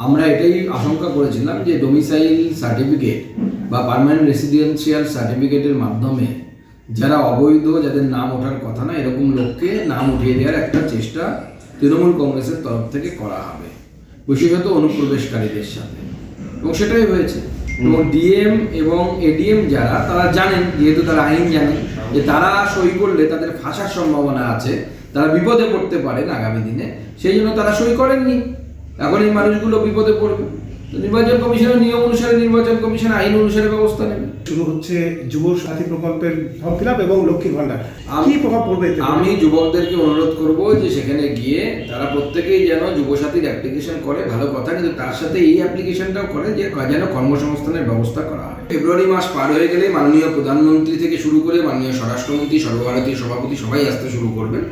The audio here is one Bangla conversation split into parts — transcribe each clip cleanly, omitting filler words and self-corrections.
আমরা এটাই আশঙ্কা করেছিলাম যে ডোমিসাইল সার্টিফিকেট বা পার্মানেন্ট রেসিডেন্সিয়াল সার্টিফিকেটের মাধ্যমে যারা অবৈধ, যাদের নাম ওঠার কথা না, এরকম লোককে নাম উঠিয়ে দেওয়ার একটা চেষ্টা তৃণমূল কংগ্রেসের তরফ থেকে করা হবে, বিশেষত অনুপ্রবেশকারীদের সাথে, এবং সেটাই হয়েছে। এবং ডিএম এবং এডিএম যারা, তারা জানেন, যেহেতু তারা আইন জানেন, যে তারা সই করলে তাদের ফাঁসার সম্ভাবনা আছে, তারা বিপদে পড়তে পারেন আগামী দিনে, সেই জন্য তারা সই করেননি। এখন এই মানুষগুলো বিপদে পড়বে। নির্বাচন কমিশনের নিয়ম অনুসারে নির্বাচন কমিশন আইন অনুসারে ব্যবস্থা নেবে। শুরু হচ্ছে যুব সাথী প্রকল্পের ফর্ম ফিল আপ এবং লক্ষ্মীর ভান্ডার, কি প্রভাব পড়বে? আমি যুবকদেরকে অনুরোধ করব যে সেখানে গিয়ে তারা প্রত্যেকেই যেন যুবসাথীর অ্যাপ্লিকেশন করে, ভালো কথা, কিন্তু তার সাথে এই অ্যাপ্লিকেশনটাও করে যে যেন কর্মসংস্থানের ব্যবস্থা করা হয়। ফেব্রুয়ারি মাস পার হয়ে গেলে মাননীয় প্রধানমন্ত্রী থেকে শুরু করে মাননীয় স্বরাষ্ট্রমন্ত্রী, সর্বভারতীয় সভাপতি সবাই আসতে শুরু করবেন।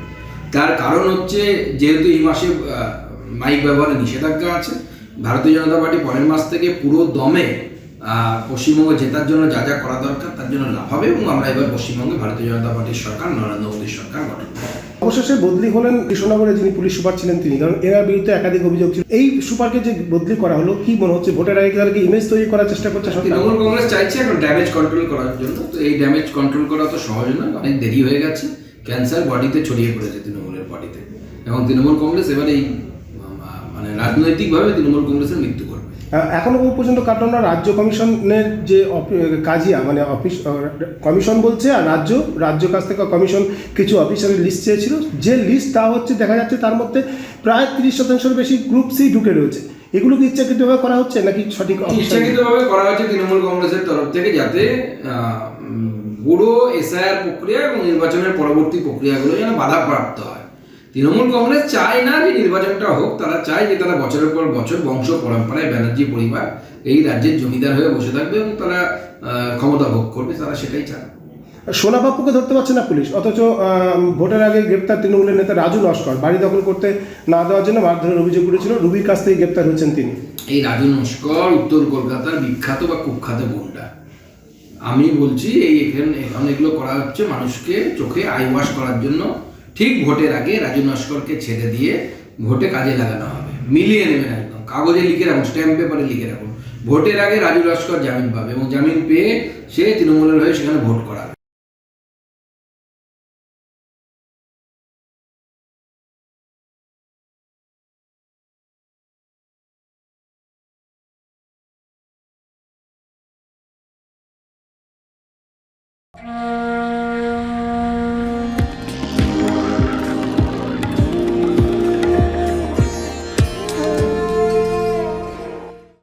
তার কারণ হচ্ছে, যেহেতু এই মাসে মাইক ব্যবহারে নিষেধাজ্ঞা আছে, ভারতীয় জনতা পার্টি পরের মাস থেকে পুরো দমে পশ্চিমবঙ্গ জেতার জন্য যা যা করা দরকার তার জন্য লাফাবে, এবং আমরা এবার পশ্চিমবঙ্গে ভারতীয় জনতা পার্টির সরকার, নরেন্দ্র মোদীর সরকার গঠন করব। অবশেষে বদলি হলেন কৃষ্ণনগরে যিনি পুলিশ সুপার ছিলেন তিনি, কারণ এনার বিরুদ্ধে একাধিক অভিযোগ ছিল। এই সুপারকে যে বদলি করা হলো, কি মনে হচ্ছে ভোটের আগে তাদেরকে ইমেজ তৈরি করার চেষ্টা করছে তৃণমূল কংগ্রেস চাইছে এখন ড্যামেজ কন্ট্রোল করার জন্য। তো এই ড্যামেজ কন্ট্রোল করা তো সহজ নয়, অনেক দেরি হয়ে গেছে, ক্যান্সার বডিতে ছড়িয়ে পড়েছে তৃণমূলের বডিতে, এবং তৃণমূল কংগ্রেস এবার এই মানে রাজনৈতিকভাবে তৃণমূল কংগ্রেসের মৃত্যু করবে। এখনো পর্যন্ত কাটন রাজ্য কমিশনের যে কাজিয়া, মানে অফিস কমিশন বলছে, আর রাজ্য কাছ থেকে কমিশন কিছু অফিসারের লিস্ট চেয়েছিল, যে লিস্ট তা হচ্ছে দেখা যাচ্ছে তার মধ্যে প্রায় 30% বেশি গ্রুপ সি ঢুকে রয়েছে। এগুলো কি ইচ্ছাকৃতভাবে করা হচ্ছে নাকি সঠিক? ইচ্ছাকৃতভাবে করা হচ্ছে তৃণমূল কংগ্রেসের তরফ থেকে, যাতে পুরো এসআইআর প্রক্রিয়া এবং নির্বাচনের পরবর্তী প্রক্রিয়াগুলো যেন বাধাপ্রাপ্ত হয়। তৃণমূল কংগ্রেস চায় না যে নির্বাচনটা হোক, তারা চায় যে তারা বছরের পর বছর বংশ পরম্পরায় ব্যানার্জি পরিবার এই রাজ্যের জমিদার হয়ে বসে থাকবে এবং তারা ক্ষমতা ভোগ করবে, তারা সেটাই চায়। সোনা বাপুকে ধরতে পারছে না পুলিশ, অথচ ভোটের আগে গ্রেপ্তার তৃণমূলের নেতা রাজু নস্কর বাড়ি দখল করতে না দেওয়ার জন্য মারধরের অভিযোগ করেছিল, রুবির কাছ থেকে গ্রেপ্তার হয়েছেন তিনি। এই রাজু নস্কর উত্তর কলকাতার বিখ্যাত বা কুখ্যাত গুন্ডা। আমি বলছি এখন এগুলো করা হচ্ছে মানুষকে চোখে আই ওয়াশ করার জন্য। ঠিক ভোটের আগে রাজু নস্করকে ছেড়ে দিয়ে ভোটে কাজে লাগানো হবে, মিলিয়ে নেবেন, একদম কাগজে লিখে রাখুন, স্ট্যাম্প পেপারে লিখে রাখুন, ভোটের আগে রাজু নস্কর জামিন পাবে, এবং জামিন পেয়ে সে তৃণমূলের হয়ে সেখানে ভোট করাবে।